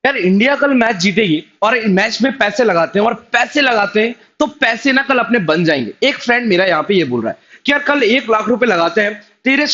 यार इंडिया कल मैच जीतेगी और मैच में पैसे लगाते हैं और पैसे लगाते हैं तो पैसे ना कल अपने बन जाएंगे। एक फ्रेंड मेरा यहाँ पे ये बोल रहा है कि यार कल 1 लाख रुपए लगाते हैं, तेरा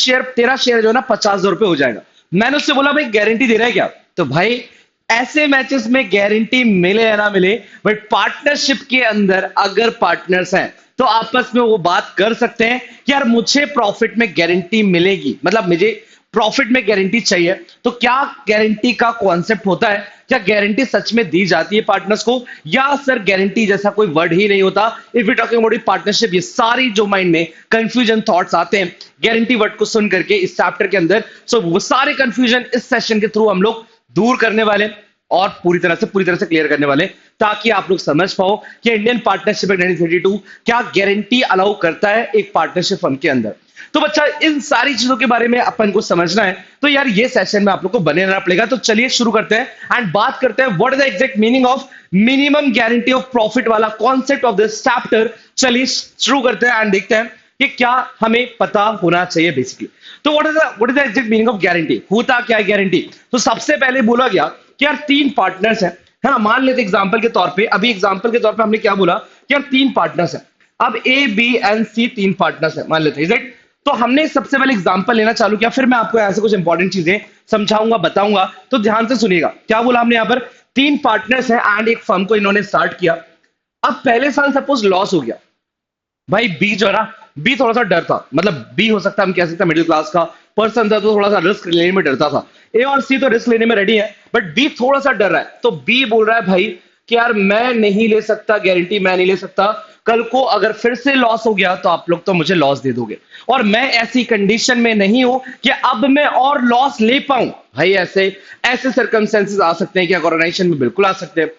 शेयर जो है ना 50,000 रुपए हो जाएगा। मैंने उससे बोला भाई गारंटी दे रहा है क्या? तो भाई ऐसे मैचेस में गारंटी मिले या ना मिले, बट पार्टनरशिप के अंदर अगर पार्टनर्स हैं तो आपस में वो बात कर सकते हैं कि यार मुझे प्रॉफिट में गारंटी मिलेगी, मतलब मुझे प्रॉफिट में गारंटी चाहिए। तो क्या गारंटी का कॉन्सेप्ट होता है? क्या गारंटी सच में दी जाती है पार्टनर्स को, या सर गारंटी जैसा कोई वर्ड ही नहीं होता? If you talking about partnership, ये सारी जो माइंड में कंफ्यूजन थॉट्स आते हैं गारंटी वर्ड को सुन करके इस चैप्टर के अंदर, सो वो सारे कंफ्यूजन इस सेशन के थ्रू हम लोग दूर करने वाले और पूरी तरह से क्लियर करने वाले, ताकि आप लोग समझ पाओ कि इंडियन पार्टनरशिप एक्ट 1932 क्या गारंटी अलाउ करता है एक पार्टनरशिप फर्म के अंदर। तो बच्चा इन सारी चीजों के बारे में अपन को समझना है, तो यार ये सेशन में आप लोग को बने रहना पड़ेगा। तो चलिए शुरू करते हैं एंड बात करते हैं what is the exact meaning of minimum guarantee of profit वाला कॉन्सेप्ट ऑफ दिस चैप्टर। चलिए शुरू करते हैं एंड देखते हैं कि क्या हमें पता होना चाहिए बेसिकली। तो what is the exact meaning of guarantee, होता क्या है गारंटी? तो सबसे पहले बोला गया कि यार 3 पार्टनर्स हैं, है ना। मान लेते एग्जांपल के तौर पे, अभी एग्जांपल के तौर पे हमने क्या बोला कि यार 3 पार्टनर्स हैं। अब A B and C 3 partners हैं मान लेते हैं, राइट। तो हमने सबसे पहले एग्जांपल लेना चालू किया, फिर मैं आपको ऐसे कुछ इंपॉर्टेंट चीजें समझाऊंगा, बताऊंगा, तो ध्यान से सुनिएगा। क्या बोला हमने यहाँ पर? 3 पार्टनर्स हैं एंड एक फर्म को इन्होंने स्टार्ट किया। अब पहले साल सपोज लॉस हो गया, भाई बी जो है ना, बी थोड़ा सा डर था, मतलब बी हो सकता है हम कह सकते हैं मिडिल क्लास का पर्सन था, तो थोड़ा सा रिस्क लेने में डरता था। ए और सी तो रिस्क लेने में रेडी है, बट बी थोड़ा सा डर रहा है। तो बी बोल रहा है भाई कि यार मैं नहीं ले सकता गारंटी, मैं नहीं ले सकता, कल को अगर फिर से लॉस हो गया तो आप लोग तो मुझे लॉस दे दोगे, और मैं ऐसी कंडीशन में नहीं हूं कि अब मैं और लॉस ले पाऊं। भाई ऐसे ऐसे सर्कमस्टेंसेस आ सकते हैं कि ऑर्गेनाइजेशन में बिल्कुल आ सकते हैं।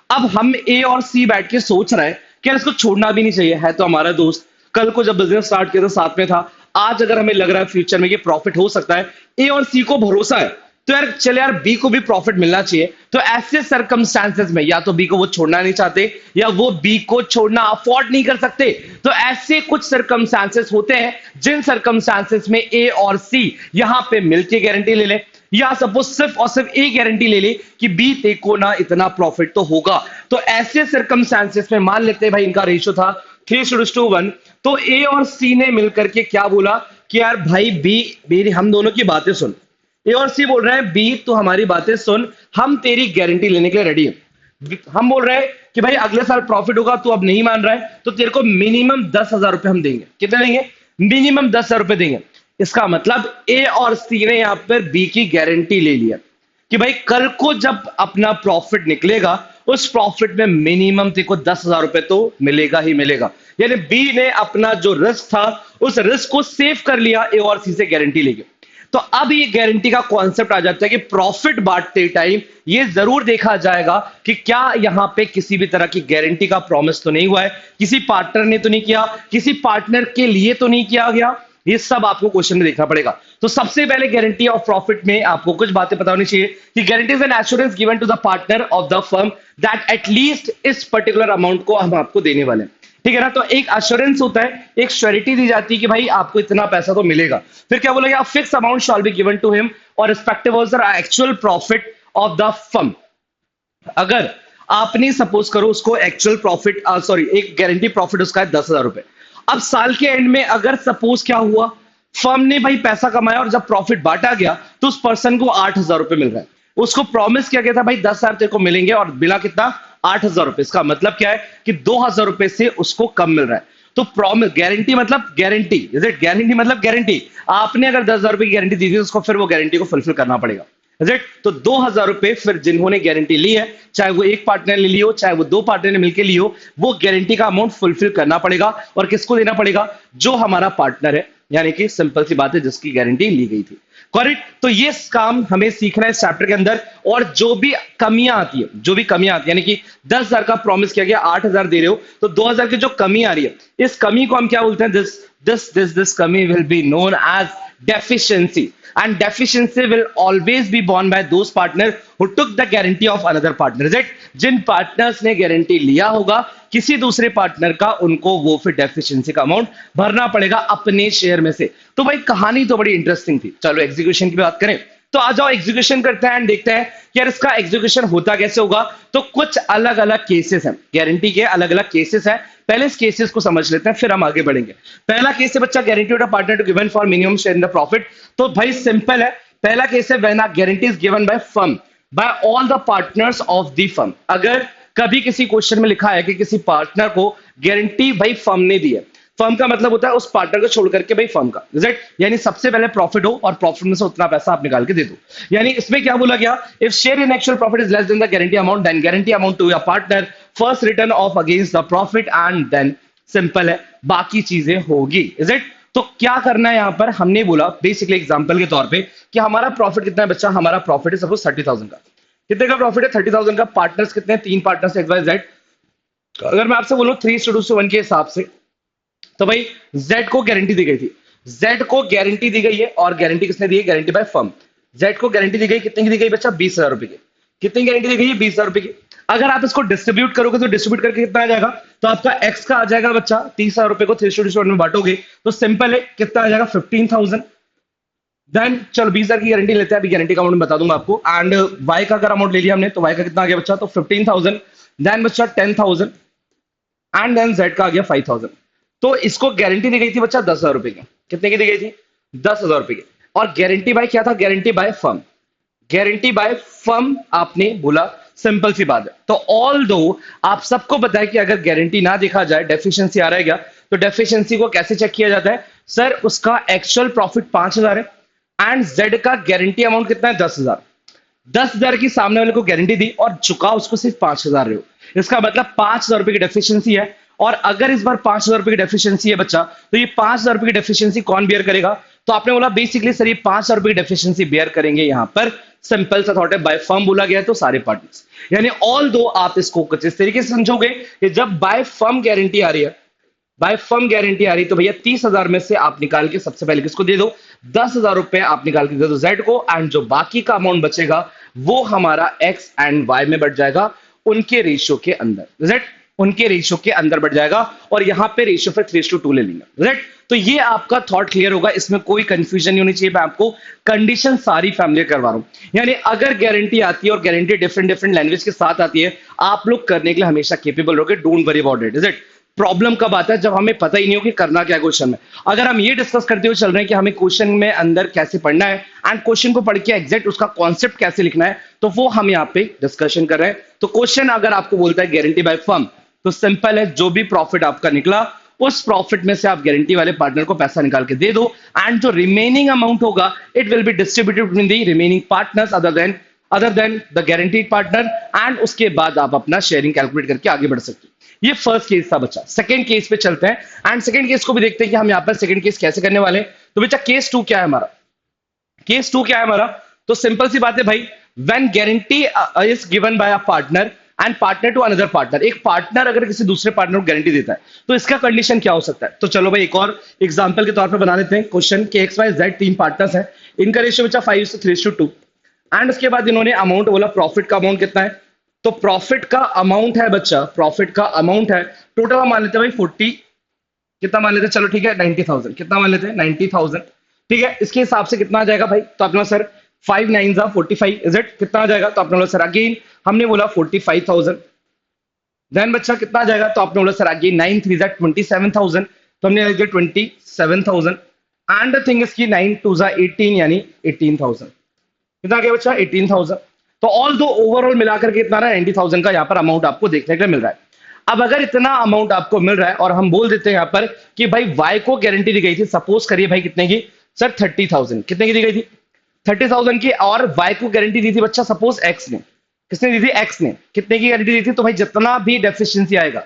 अब हम ए और सी बैठ के सोच रहे हैं कि यार इसको छोड़ना भी नहीं चाहिए, है तो हमारा दोस्त, कल को जब बिजनेस स्टार्ट किया तो साथ में था, आज अगर हमें लग रहा है फ्यूचर में कि प्रॉफिट हो सकता है, ए और सी को भरोसा है, तो यार चले यार बी को भी प्रॉफिट मिलना चाहिए। तो ऐसे सर्कमस्टांसेस में या तो बी को वो छोड़ना नहीं चाहते या वो बी को छोड़ना अफोर्ड नहीं कर सकते। तो ऐसे कुछ सर्कमस्टांसेस होते हैं जिन सर्कमस्टांसेस में ए और सी यहां पे मिलके गारंटी ले ले, या सपोज सिर्फ और सिर्फ ए गारंटी ले ले कि बी देखो ना इतना प्रॉफिट तो होगा। तो ऐसे सर्कमस्टांसेस में मान लेते हैं भाई इनका रेशियो था 3:1, तो ए और सी ने मिलकर के क्या बोला कि यार भाई बी हम दोनों की बातें सुन। ए और सी बोल रहे हैं बी तो हमारी बातें सुन, हम तेरी गारंटी लेने के लिए रेडी हैं। हम बोल रहे हैं कि भाई अगले साल प्रॉफिट होगा, तू अब नहीं मान रहा है तो तेरे को मिनिमम 10,000 रुपए हम देंगे। कितने देंगे? मिनिमम 10,000 रुपए देंगे। इसका मतलब ए और सी ने यहां पर बी की गारंटी ले लिया कि भाई कल को जब अपना प्रॉफिट निकलेगा उस प्रॉफिट में मिनिमम तेरे को 10,000 रुपए तो मिलेगा ही मिलेगा। यानी बी ने अपना जो रिस्क था उस रिस्क को सेव कर लिया ए और सी से गारंटी लेके। तो अब ये गारंटी का कॉन्सेप्ट आ जाता है कि प्रॉफिट बांटते टाइम ये जरूर देखा जाएगा कि क्या यहां पे किसी भी तरह की गारंटी का प्रॉमिस तो नहीं हुआ है, किसी पार्टनर ने तो नहीं किया, किसी पार्टनर के लिए तो नहीं किया गया। ये सब आपको क्वेश्चन में देखना पड़ेगा। तो सबसे पहले गारंटी ऑफ प्रॉफिट में आपको कुछ बातें पता होनी चाहिए कि guarantee is an assurance given to the partner of the firm that at least इस पर्टिकुलर अमाउंट को हम आपको देने वाले हैं। ठीक है ना। तो एक एश्योरेंस होता है, एक श्योरिटी दी जाती है कि भाई आपको इतना पैसा तो मिलेगा। फिर क्या बोलेगा? Fix amount shall be given to him और respective of the actual profit of the firm. अगर आपने सपोज करो उसको एक्चुअल प्रॉफिट एक गारंटी प्रॉफिट उसका है 10,000 रुपए। अब साल के एंड में अगर सपोज क्या हुआ, फर्म ने भाई पैसा कमाया और जब प्रॉफिट बांटा गया तो उस पर्सन को 8,000 रुपए मिल रहा है। उसको प्रॉमिस किया गया था भाई 10,000 तेरे को मिलेंगे और मिला कितना? 8,000 रुपए। इसका मतलब क्या है कि 2,000 रुपए से उसको कम मिल रहा है। तो प्रॉमिस, गारंटी मतलब गारंटी, इज इट? गारंटी मतलब गारंटी। आपने अगर 10,000 रुपए की गारंटी दी थी उसको फिर वो गारंटी को फुलफिल करना पड़ेगा। तो 2,000 रुपए फिर जिन्होंने गारंटी ली है, चाहे वो एक पार्टनर ने ली हो चाहे वो 2 पार्टनर ने मिलकर ली हो, वो गारंटी का अमाउंट फुलफिल करना पड़ेगा। और किसको देना पड़ेगा? जो हमारा पार्टनर है, यानी कि सिंपल सी बात है जिसकी गारंटी ली गई थी। करेक्ट। तो ये काम हमें सीखना है इस चैप्टर के अंदर। और जो भी कमियां आती है, यानी कि 10,000 का प्रॉमिस किया गया, 8,000 दे रहे हो, तो 2,000 की जो कमी आ रही है, इस कमी को हम क्या बोलते हैं? दिस कमी will be known as deficiency, and deficiency will always be borne by those partner who took the guarantee of another partner, right? जिन पार्टनर्स ने गारंटी लिया होगा किसी दूसरे पार्टनर का, उनको वो फिर डेफिशिएंसी का अमाउंट भरना पड़ेगा अपने शेयर में से। तो भाई कहानी तो बड़ी इंटरेस्टिंग थी। चलो एग्जीक्यूशन की बात करें तो आ जाओ एग्जीक्यूशन करते हैं एंड देखते हैं कि यार इसका एग्जीक्यूशन होता कैसे होगा। तो कुछ अलग अलग केसेस हैं, गारंटी के अलग अलग केसेस हैं। पहले इस केसेस को समझ लेते हैं फिर हम आगे बढ़ेंगे। पहला केस है बच्चा, guarantee to partner to given for minimum share in the profit. तो भाई सिंपल है, पहला केस है when a guarantee is given by firm by all the partners of the firm. अगर कभी किसी क्वेश्चन में लिखा है कि किसी पार्टनर को गारंटी भाई फर्म ने दी है, फर्म का मतलब होता है उस पार्टनर को छोड़ करके भाई फर्म का, राइट? यानी सबसे पहले प्रॉफिट हो और प्रॉफिट में से उतना पैसा आप निकाल के दे दो। यानी इसमें क्या बोला गया, if share in actual profit is less than the guarantee amount then guarantee amount to your partner first return of against the profit and then simple है बाकी चीजें होगी, इज इट? तो क्या करना है यहां पर, हमने बोला बेसिकली एग्जांपल के तौर पे कि हमारा प्रॉफिट कितना है बच्चा, हमारा प्रॉफिट है सपोज 30,000 का। कितने का प्रॉफिट है? 30,000 का। पार्टनर्स कितने हैं? 3 पार्टनर्स एक्स वाई जेड। अगर मैं आपसे बोलूं 3:2:1 के हिसाब से, तो भाई जेड को गारंटी दी गई थी, जेड को गारंटी दी गई है और गारंटी किसने दी है? Guarantee by firm. जेड को गारंटी दी गई, कितने की दी गई बच्चा? 20,000 रुपए की। कितनी गारंटी दी गई है? 20,000 रुपए की। अगर आप इसको डिस्ट्रीब्यूट करोगे तो डिस्ट्रीब्यूट करके कितना आ जाएगा, तो आपका एक्स का आ जाएगा बच्चा 30,000 रुपए को 3:1 में बांटोगे तो सिंपल है कितना आ जाएगा? 15,000। देन चलो 20,000 की गारंटी लेते हैं, अभी गारंटी का अमाउंट बता दूंगा आपको। एंड वाई का अगर अमाउंट ले लिया हमने तो वाई का कितना आ गया बच्चा? तो 15,000। देन बच्चा 10,000 एंड देन जेड का आ गया 5,000। तो इसको गारंटी दी गई थी बच्चा 10,000 रुपए की। कितने की दी गई थी? 10,000 रुपए की। और गारंटी बाय क्या था? Guarantee by firm. Guarantee by firm आपने बोला, सिंपल सी बात है। तो ऑल दो आप सबको पता है कि अगर गारंटी ना देखा जाए, डेफिशिएंसी आ रहा है क्या, तो डेफिशिएंसी को कैसे चेक किया जाता है? सर उसका एक्चुअल प्रॉफिट 5,000 है एंड जेड का गारंटी अमाउंट कितना है? 10,000। 10,000 की सामने वाले को गारंटी दी और चुका उसको सिर्फ 5,000 रहे हो। इसका मतलब 5,000 रुपए की डेफिशिएंसी है। और अगर इस बार 5,000 रुपए की डेफिशिएंसी है बच्चा, तो ये 5,000 रुपए की डेफिशिएंसी कौन बेयर करेगा? तो आपने बोला बेसिकली सर ये 5,000 रुपए की डेफिशिएंसी बेयर करेंगे यहां पर, सिंपल सा थॉट है, बाय फर्म बोला गया है तो सारे पार्टीज। यानी ऑल दो आप इसको कुछ इस तरीके से समझोगे कि जब बाय फर्म गारंटी आ रही है, बाय फर्म गारंटी आ रही तो भैया 30,000 में से आप निकाल के सबसे पहले किसको दे दो? 10,000 रुपए आप निकाल के दे दो जेड को, एंड जो बाकी का अमाउंट बचेगा वो हमारा एक्स एंड वाई में बढ़ जाएगा, उनके रेशियो के अंदर, राइट? उनके रेशियो के अंदर बढ़ जाएगा और यहां पे रेशियो फिर 3:2 ले लेंगे, राइट? तो ये आपका थॉट क्लियर होगा, इसमें कोई कंफ्यूजन नहीं होनी चाहिए। मैं आपको कंडीशन सारी फैमिलियर करवा रहा हूं। यानी अगर गारंटी आती है और गारंटी डिफरेंट डिफरेंट लैंग्वेज के साथ आती है, आप लोग करने के लिए हमेशा केपेबल रहोगे, don't worry about it, is it? Problem कब आता है? जब हमें पता ही नहीं हो कि करना क्या क्वेश्चन में। अगर हम ये डिस्कस करते हुए चल रहे हैं कि हमें क्वेश्चन में अंदर कैसे पढ़ना है एंड क्वेश्चन को पढ़ के एग्जैक्ट उसका कॉन्सेप्ट कैसे लिखना है, तो वो हम यहाँ पे डिस्कशन कर रहे हैं। तो क्वेश्चन अगर आपको बोलता है गारंटी बाय फर्म, तो सिंपल है, जो भी प्रॉफिट आपका निकला उस प्रॉफिट में से आप गारंटी वाले पार्टनर को पैसा निकाल के दे दो, एंड जो रिमेनिंग अमाउंट होगा it will be distributed between the remaining partners other than the guaranteed partner, and उसके बाद आप अपना शेयरिंग कैलकुलेट करके आगे बढ़ सकते हो। ये फर्स्ट केस था बच्चा। सेकंड केस पे चलते हैं एंड सेकंड केस को भी देखते हैं कि हम यहाँ पर सेकंड केस कैसे करने वाले हैं। तो बच्चा केस 2 क्या है हमारा? केस 2 क्या है हमारा? तो सिंपल सी बात है भाई, when guarantee is given by a partner and partner to another partner, एक पार्टनर अगर किसी दूसरे पार्टनर को गारंटी देता है तो इसका कंडीशन क्या हो सकता है? तो चलो भाई एक और एग्जांपल के तौर पे बना लेते हैं क्वेश्चन के एक्स वाई जेड 3 पार्टनर्स हैं, इनका रेशियो बच्चा 5:3:2 एंड उसके बाद इन्होंने अमाउंट बोला, प्रॉफिट का अमाउंट कितना है? तो प्रॉफिट का अमाउंट है बच्चा, प्रॉफिट का अमाउंट है टोटल मान लेते हैं भाई 40, कितना मान लेते हैं? चलो ठीक है 90,000, कितना मान लेते हैं? 90,000, ठीक है। इसके हिसाब से कितना आ जाएगा भाई? तो आपने सर 5 9 45, इज इट? कितना आ जाएगा? तो आपने बोला सर अगेन हमने बोला 45,000। देन बच्चा कितना आ जाएगा? तो आपने बोला सर अगेन 9 3 27,000, तो हमने लिख दिया 27,000 एंड द थिंग इज की 9 2 18 यानी 18,000। कितना आ गया बच्चा? 18,000। तो ऑल दो ओवरऑल मिलाकर के इतना 90,000 का यहाँ पर अमाउंट आपको देखने के लिए मिल रहा है। अब अगर इतना अमाउंट आपको मिल रहा है और हम बोल देते हैं यहाँ पर कि भाई वाई को गारंटी दी गई थी, सपोज करिए भाई कितने की? सर 30,000। कितने की दी गई थी? 30,000 की। और वाई को गारंटी दी थी बच्चा सपोज एक्स ने, किसने दी थी? एक्स ने। कितने की गारंटी दी थी? तो भाई जितना भी डेफिशिएंसी आएगा,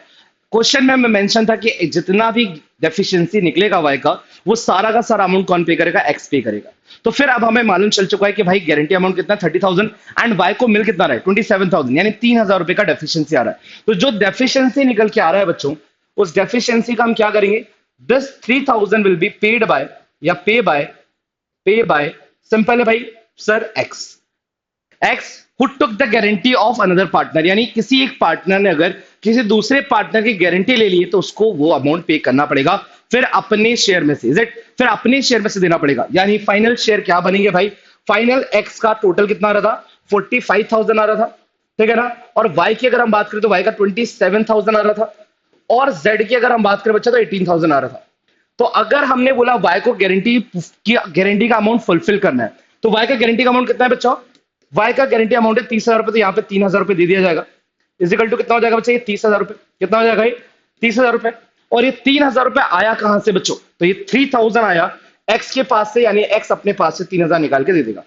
क्वेश्चन में मेंशन था कि जितना भी डेफिशिएंसी निकलेगा वाई का, वो सारा का सारा अमाउंट कौन पे करेगा? एक्स पे करेगा। तो फिर अब हमें मालूम चल चुका है कि भाई गारंटी अमाउंट कितना? 30,000 एंड वाई को मिल कितना रहा है? 27,000, यानी 3,000 रुपए का डेफिशिएंसी आ रहा है। तो जो डेफिशिएंसी निकल के आ रहा है बच्चों, उस डेफिशिएंसी का हम क्या करेंगे? This 3,000 will be paid by या पे बाय सिंपल है भाई sir x who took the guarantee of another partner, यानी किसी एक पार्टनर ने अगर किसी दूसरे पार्टनर की गारंटी ले ली है तो उसको वो अमाउंट पे करना पड़ेगा, फिर अपने शेयर में से, इज इट? फिर अपने शेयर में से देना पड़ेगा। यानी फाइनल शेयर क्या बनेंगे भाई? फाइनल एक्स का टोटल कितना आ रहा था, 45,000 आ रहा था, ठीक है ना। और वाई की अगर हम बात करें तो वाई का 27,000 आ रहा था, और जेड की अगर हम बात करें बच्चा तो 18,000 आ रहा था। तो अगर हमने बोला वाई को गारंटी का अमाउंट फुलफिल करना है, तो वाई का गारंटी का अमाउंट कितना है बच्चा, वाई का गारंटी अमाउंट है 30,000 रुपए, तो यहाँ पे 3,000 रुपए दे दिया जाएगा। इजिकल टू कितना हो जाएगा बच्चा, ये 30,000 रुपए, कितना हो जाएगा ये 30,000 रुपए। और ये 3,000 रुपए आया कहां से बच्चों, तो ये 3,000 आया एक्स के पास से, यानी एक्स अपने पास से 3,000 निकाल के दे देगा।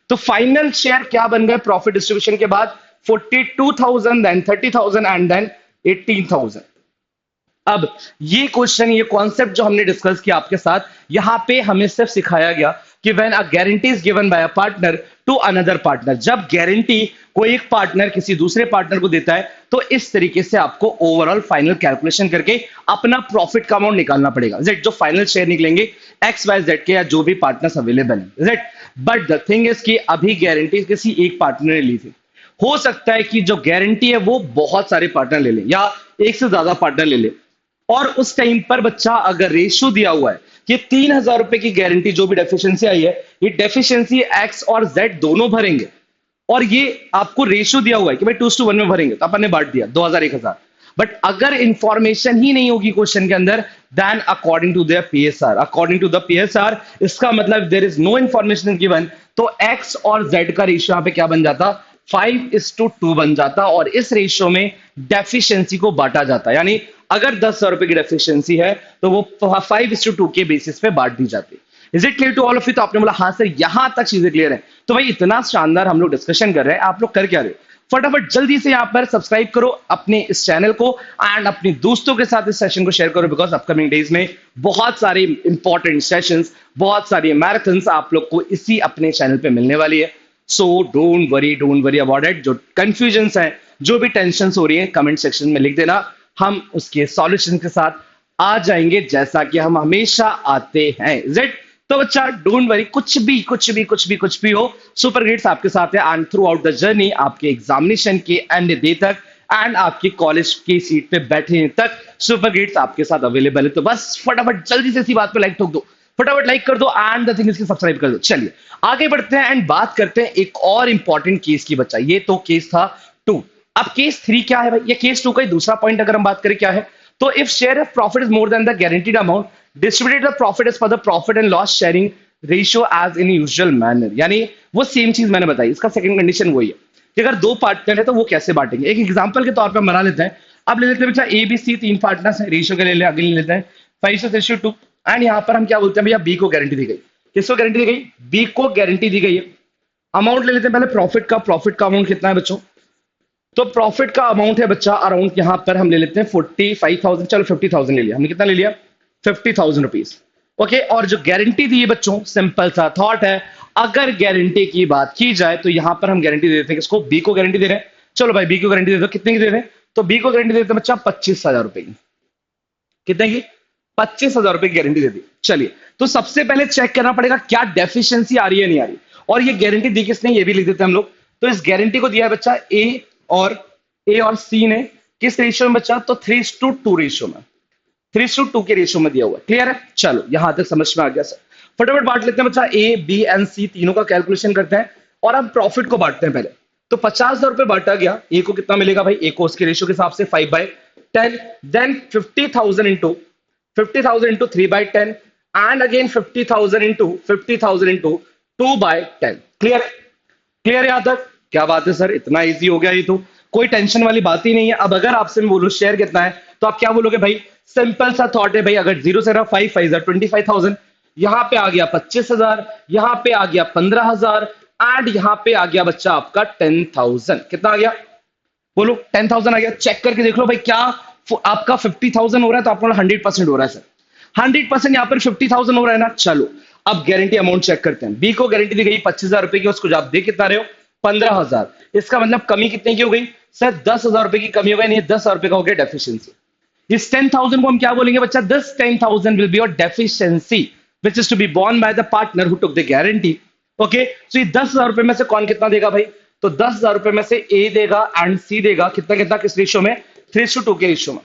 तो फाइनल शेयर क्या बन गए प्रॉफिट डिस्ट्रीब्यूशन के बाद, 42,000, देन 30,000 एंड देन 18,000। अब ये क्वेश्चन, ये कॉन्सेप्ट जो हमने डिस्कस किया आपके साथ, यहां पे हमें सिर्फ सिखाया गया कि when a guarantee is given by a partner to another partner, जब गारंटी कोई एक पार्टनर किसी दूसरे पार्टनर को देता है, तो इस तरीके से आपको ओवरऑल फाइनल कैलकुलेशन करके अपना प्रॉफिट का अमाउंट निकालना पड़ेगा। जेड जो फाइनल शेयर निकलेंगे एक्स वाई जेड के, या जो भी पार्टनर्स अवेलेबल है Z. But the thing is कि अभी गारंटी किसी एक पार्टनर ने ली थी, हो सकता है कि जो गारंटी है वो बहुत सारे पार्टनर ले ले, या एक से ज्यादा पार्टनर ले ले। और उस टाइम पर बच्चा अगर रेशियो दिया हुआ है कि 3,000 रुपए की गारंटी, जो भी डेफिशिएंसी आई है, ये डेफिशिएंसी एक्स और जेड दोनों भरेंगे, और ये आपको रेशियो दिया हुआ है कि भाई 2:1 में भरेंगे, तो अपन ने बांट दिया 2,000 1,000। बट अगर इंफॉर्मेशन ही नहीं होगी क्वेश्चन के अंदर, then according to the PSR, according to the PSR, इसका मतलब there is no information given, तो एक्स और जेड का रेशियो यहां पे क्या बन जाता, 5:2 बन जाता, और इस रेशियो में डेफिशिएंसी को बांटा जाता, यानी अगर 10,000 रुपए की डेफिशिएंसी है तो वो 5:2 के बेसिस पे बांट दी जाती है। Is it clear to all of you? तो आपने बोला हाँ सर, यहां तक चीजें क्लियर है। तो भाई इतना शानदार हम लोग डिस्कशन कर रहे हैं, आप लोग कर क्या रहे हो, फटाफट जल्दी से यहां पर सब्सक्राइब करो अपने इस चैनल को, एंड अपने दोस्तों के साथ इस सेशन को शेयर करो, बिकॉज अपकमिंग डेज में बहुत सारे इंपॉर्टेंट सेशंस, बहुत सारी मैराथन्स आप लोग को इसी अपने चैनल पे मिलने वाली है। So don't worry about it. जो कंफ्यूजन है, जो भी टेंशन हो रही है, कमेंट सेक्शन में लिख देना, हम उसके सॉल्यूशन के साथ आ जाएंगे, जैसा कि हम हमेशा आते हैं। जेड तो बच्चा डोंट वरी, कुछ भी हो, सुपर ग्रेड्स आपके साथ है, and through out the journey, आपके एग्जामिनेशन के एंड डे तक, एंड आपकी कॉलेज की सीट पे बैठने तक, सुपर ग्रेड्स आपके साथ अवेलेबल है। तो बस फटाफट जल्दी से इसी बात पे लाइक ठोक दो, फटाफट लाइक कर दो, and the thing is subscribe कर दो। चलिए आगे बढ़ते हैं एंड बात करते हैं एक और इंपॉर्टेंट केस की बच्चा। ये तो केस था 2। अब केस 3 क्या है भाई, ये केस 2 का ही दूसरा पॉइंट अगर हम बात करें क्या है, तो if share of profit is more than the guaranteed amount, distributed the profit as per the profit and loss sharing ratio as in usual manner. यानी वो सेम चीज मैंने बताई, इसका सेकंड कंडीशन वही है कि अगर दो पार्टनर है तो वो कैसे बांटेंगे। एक एग्जांपल के तौर पे बना लेते हैं। अब ले लेते हैं बच्चा ए बी सी 3 पार्टनर्स हैं, रेशियो के ले ले, आगे ले लेते हैं 5:2, एंड यहां पर हम क्या बोलते हैं भैया, बी को गारंटी दी गई। किसको गारंटी दी गई, बी को गारंटी दी गई है। अमाउंट ले लेते हैं पहले प्रॉफिट का, प्रॉफिट का अमाउंट कितना है बच्चों, तो प्रॉफिट का अमाउंट है बच्चा अराउंड, यहां पर हम ले लेते हैं 45,000, चलो 50,000 ले लिया हमने, कितना ले लिया 50,000 रुपीज। ओके, और जो गारंटी दी है बच्चों, सिंपल सा थॉट है, अगर गारंटी की बात की जाए तो यहां पर हम गारंटी दे देते हैं किसको, बी को गारंटी दे रहे हैं। चलो भाई बी को गारंटी दे दो, कितने की दे रहे हैं, तो बी को गारंटी देते हैं बच्चा 25,000 रुपए की। कितने की, 25,000 रुपए की गारंटी दे दी। चलिए, तो सबसे पहले चेक करना पड़ेगा क्या डेफिशिएंसी आ रही है, नहीं आ रही, और ये गारंटी दी किसने, ये भी लिख देते हैं हम लोग। तो इस गारंटी को दिया है बच्चा ए और सी ने, किस रेशियो में बच्चा, तो 3:2 रेशियो में, 3:2 के रेशियो में दिया हुआ है। क्लियर है, चलो यहां तक समझ में आ गया सर। फटाफट बांट लेते हैं बच्चा, ए बी एंड सी तीनों का कैलकुलेशन करते हैं, और हम प्रॉफिट को बांटते हैं पहले। तो 50,000 रुपए बांटा गया, ए को कितना मिलेगा भाई, ए को उसके रेशियो के हिसाब से 5/10, then 50,000 into 3/10, and again 50,000 into 2/10। Clear, clear यहां तक, क्या बात है सर, इतना इजी हो गया ये तो, कोई टेंशन वाली बात ही नहीं है। अब अगर आपसे मैं बोलूं शेयर कितना है, तो आप क्या बोलोगे भाई, सिंपल सा थॉट है भाई, अगर 0 से रहा 5 25,000, यहां पे आ गया 25,000, यहां पे आ गया 15,000, एंड यहां पे आ गया बच्चा आपका 10,000। कितना आ गया, बोलो 10,000 आ गया। चेक करके देख लो भाई, क्या आपका 50,000 हो रहा है, तो आपको 100% हो रहा है सर, 100% यहां पर 50,000 हो रहा है ना। चलो अब गारंटी अमाउंट चेक करते हैं। बी को गारंटी दी गई 25,000 रुपए की, उसको आप दे कितना रहे हो, 15,000। इसका मतलब कमी कितने की हो गई सर, 10,000 रुपए की कमी हो गई, नहीं 10,000 रुपए का हो गया डेफिशिएंसी। इस 10,000 को हम क्या बोलेंगे बच्चा, this 10,000 will be your deficiency which is to be borne by the partner who took the guarantee. Okay, so ये 10,000 रुपए में से कौन कितना देगा भाई, तो 10,000 रुपए में से ए देगा एंड सी देगा, कितना कितना किस रेशियो में, 3:2 के रेशियो में।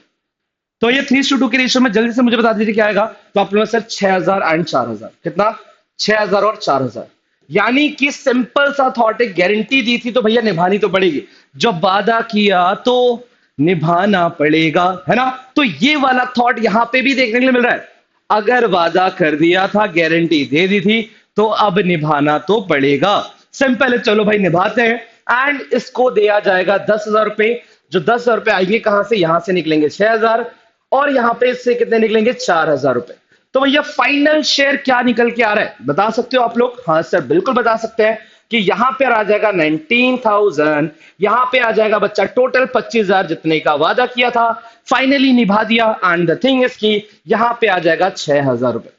तो ये 3:2 के रेशियो में जल्दी से मुझे बता दीजिए क्या आएगा, तो आप लोग सर 6,000 एंड 4,000, कितना 6,000 और 4,000। यानी कि सिंपल सा थॉट है, गारंटी दी थी तो भैया निभानी तो पड़ेगी, जब वादा किया तो निभाना पड़ेगा, है ना। तो ये वाला थॉट यहां पे भी देखने के लिए मिल रहा है। अगर वादा कर दिया था, गारंटी दे दी थी, तो अब निभाना तो पड़ेगा। सिंपल है, चलो भाई निभाते हैं। एंड इसको दिया जाएगा 10,000 रुपए। जो 10,000 रुपए आएंगे कहां से, यहां से निकलेंगे 6,000, और यहां पे इससे कितने निकलेंगे, 4,000 रुपए। तो भैया फाइनल शेयर क्या निकल के आ रहा है, बता सकते हो आप लोग? हाँ सर बिल्कुल बता सकते हैं कि यहां पे आ जाएगा 19,000, यहां पे आ जाएगा बच्चा टोटल 25,000 जितने का वादा किया था, फाइनली निभा दिया। एंड द थिंग इज कि यहां पे आ जाएगा 6,000 रुपए।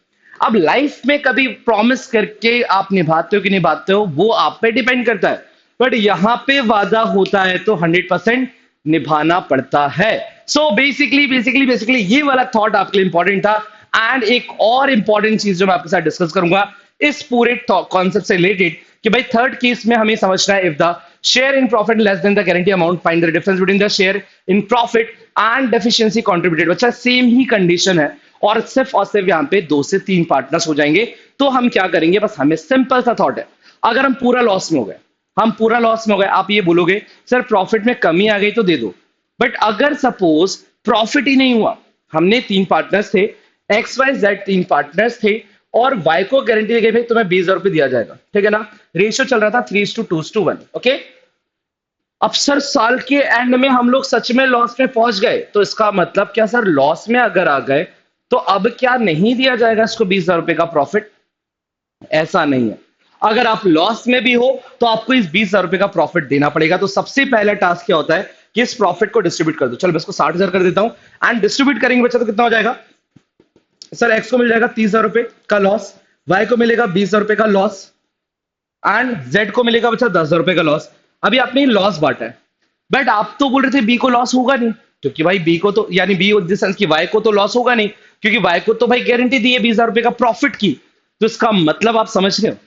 अब लाइफ में कभी प्रॉमिस करके आप निभाते हो कि निभाते हो, वो आप पे डिपेंड करता है, बट यहां पे वादा होता है तो 100% निभाना पड़ता है। सो बेसिकली ये वाला थॉट आपके लिए इंपॉर्टेंट था। एंड एक और इंपॉर्टेंट चीज जो मैं आपके साथ डिस्कस करूंगा इस पूरे कॉन्सेप्ट से रिलेटेड, कि भाई थर्ड केस में हमें समझना है, if the share in profit less than the guarantee amount, find the difference between the share in profit and deficiency contributed. बच्चा सेम ही कंडीशन है, और सिर्फ यहाँ पे 2 से 3 पार्टनर्स हो जाएंगे। तो हम क्या करेंगे, बस हमें सिंपल सा थॉट है, अगर हम पूरा लॉस में हो गए, हम पूरा लॉस में हो गए, आप ये बोलोगे सर प्रॉफिट में कमी आ गई तो दे दो, बट अगर सपोज प्रॉफिट ही नहीं हुआ, हमने 3 पार्टनर्स थे, एक्स वाई जेड 3 पार्टनर्स थे, और वाई को गारंटी दी गई भाई तुम्हें 20,000 रुपए दिया जाएगा, ठीक है ना। रेशियो चल रहा था 3:2:1, ओके। अब सर साल के एंड में हम लोग सच में लॉस में पहुंच गए, तो इसका मतलब क्या सर, लॉस में अगर आ गए तो अब क्या नहीं दिया जाएगा इसको 20,000 रुपए का प्रॉफिट? ऐसा नहीं है। अगर आप लॉस में भी हो तो आपको इस 20,000 रुपए का प्रॉफिट देना पड़ेगा। तो सबसे पहला टास्क क्या होता है कि इस प्रॉफिट को डिस्ट्रीब्यूट कर दो। चलो मैं इसको 60,000 कर देता हूं, एंड डिस्ट्रीब्यूट करेंगे बच्चा तो कितना हो जाएगा सर, एक्स को मिल जाएगा 30,000 रुपए का लॉस, वाई को मिलेगा 20,000 रुपए का लॉस, एंड जेड को मिलेगा बच्चा 10,000 रुपए का लॉस। अभी आपने लॉस बांटा है, बट आप तो बोल रहे थे बी को लॉस होगा नहीं, क्योंकि भाई बी को तो, यानी बी इन द सेंस कि वाई को तो लॉस होगा नहीं, क्योंकि वाई को तो भाई गारंटी दी है 20,000 रुपए का प्रॉफिट की। तो इसका मतलब आप समझ रहे हो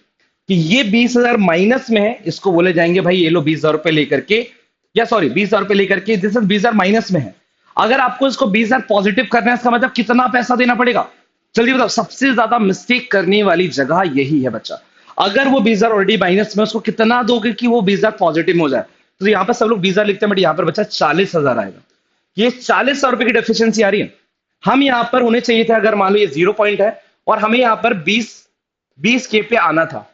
कि ये 20,000 माइनस में है, इसको बोले जाएंगे भाई ये लो 20,000 रुपए लेकर के, या सॉरी 20,000 रुपए लेकर के, दिस इज 20,000 माइनस में है। अगर आपको इसको 20,000 पॉजिटिव करना है, इसका मतलब कितना पैसा देना पड़ेगा, जल्दी बताओ। सबसे ज्यादा मिस्टेक करने वाली जगह यही है बच्चा। अगर वो 20,000 ऑलरेडी माइनस में, उसको कितना दोगे कि वो 20,000 पॉजिटिव में हो जाए? तो यहाँ पर सब लोग 20,000 लिखते हैं, बट यहाँ पर बच्चा 40,000 आएगा। ये 40,000 रुपए की डेफिशिएंसी आ रही है। हम यहाँ पर होने चाहिए थे, अगर मान लो ये 0 पॉइंट है और हमें यहाँ पर 20 के पे आना था,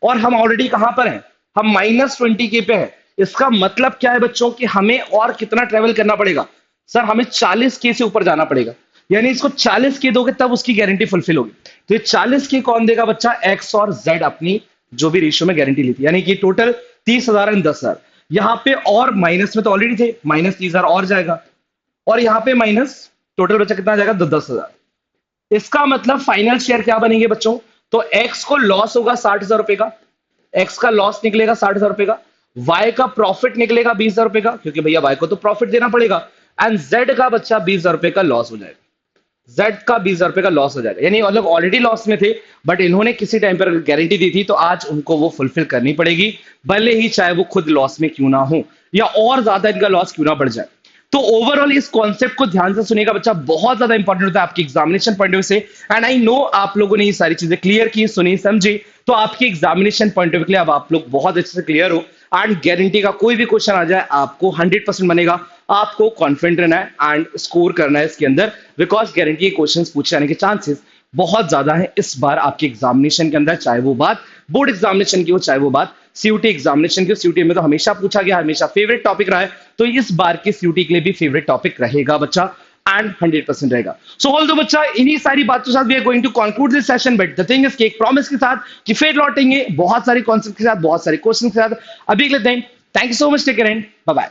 और हम ऑलरेडी कहां पर हैं, हम -20 के पे है। इसका मतलब क्या है बच्चों कि हमें और कितना ट्रेवल करना पड़ेगा सर, हमें 40 के से ऊपर जाना पड़ेगा। यानी इसको 40 के दोगे तब उसकी गारंटी फुलफिल होगी। तो ये 40 के कौन देगा बच्चा, एक्स और जेड अपनी जो भी रेशियो में गारंटी ली थी, यानी कि टोटल 30,000 एंड 10,000। यहाँ पे और माइनस में तो ऑलरेडी थे, -30,000 और जाएगा, और यहाँ पे माइनस, टोटल बच्चा कितना जाएगा, 10,000। इसका मतलब फाइनल शेयर क्या बनेंगे बच्चों, तो एक्स को लॉस होगा 60,000 रुपए का, एक्स का लॉस निकलेगा 60,000 रुपए का, वाई का प्रॉफिट निकलेगा 20,000 रुपए का, क्योंकि भैया वाई को तो प्रॉफिट देना पड़ेगा, एंड जेड का बच्चा 20,000 रुपए का लॉस हो जाएगा। जेड का 20,000 रुपए का लॉस हो जाएगा, यानी वो लोग ऑलरेडी लॉस में थे, बट इन्होंने किसी टाइम पर गारंटी दी थी तो आज उनको वो फुलफिल करनी पड़ेगी, भले ही चाहे वो खुद लॉस में क्यों ना हो, या और ज्यादा इनका लॉस क्यों ना बढ़ जाए। तो ओवरऑल इस कॉन्सेप्ट को ध्यान से सुनेगा बच्चा, बहुत ज्यादा इंपॉर्टेंट होता है आपकी एग्जामिनेशन पॉइंट ऑफ व्यू से। एंड आई नो आप लोगों ने ये सारी चीजें क्लियर की, सुनी, समझी, तो आपकी एग्जामिनेशन पॉइंट ऑफ व्यू के लिए अब आप लोग बहुत अच्छे से क्लियर हो। एंड गारंटी का कोई भी क्वेश्चन आ जाए आपको 100% बनेगा, आपको कॉन्फिडेंट रहना है एंड स्कोर करना है इसके अंदर, बिकॉज गारंटी के क्वेश्चंस पूछे जाने के चांसेस बहुत ज्यादा है इस बार आपके एग्जामिनेशन के अंदर, चाहे वो बात बोर्ड एग्जामिनेशन की हो, चाहे वो बात सीयूटी एग्जामिनेशन की। सीयूटी में तो हमेशा पूछा गया, हमेशा फेवरेट टॉपिक रहा है, तो इस बार के सीयूटी के लिए भी फेवरेट टॉपिक रहेगा बच्चा, एंड 100% रहेगा। सो ऑल दो बच्चा, इन्हीं सारी बातों के साथ we are going to conclude this session, but the thing is कि एक प्रॉमिस के साथ कि फिर लौटेंगे बहुत सारे कॉन्सेप्ट के साथ, बहुत सारे क्वेश्चन के साथ। अभी के लिए thank you so much, take care and bye bye.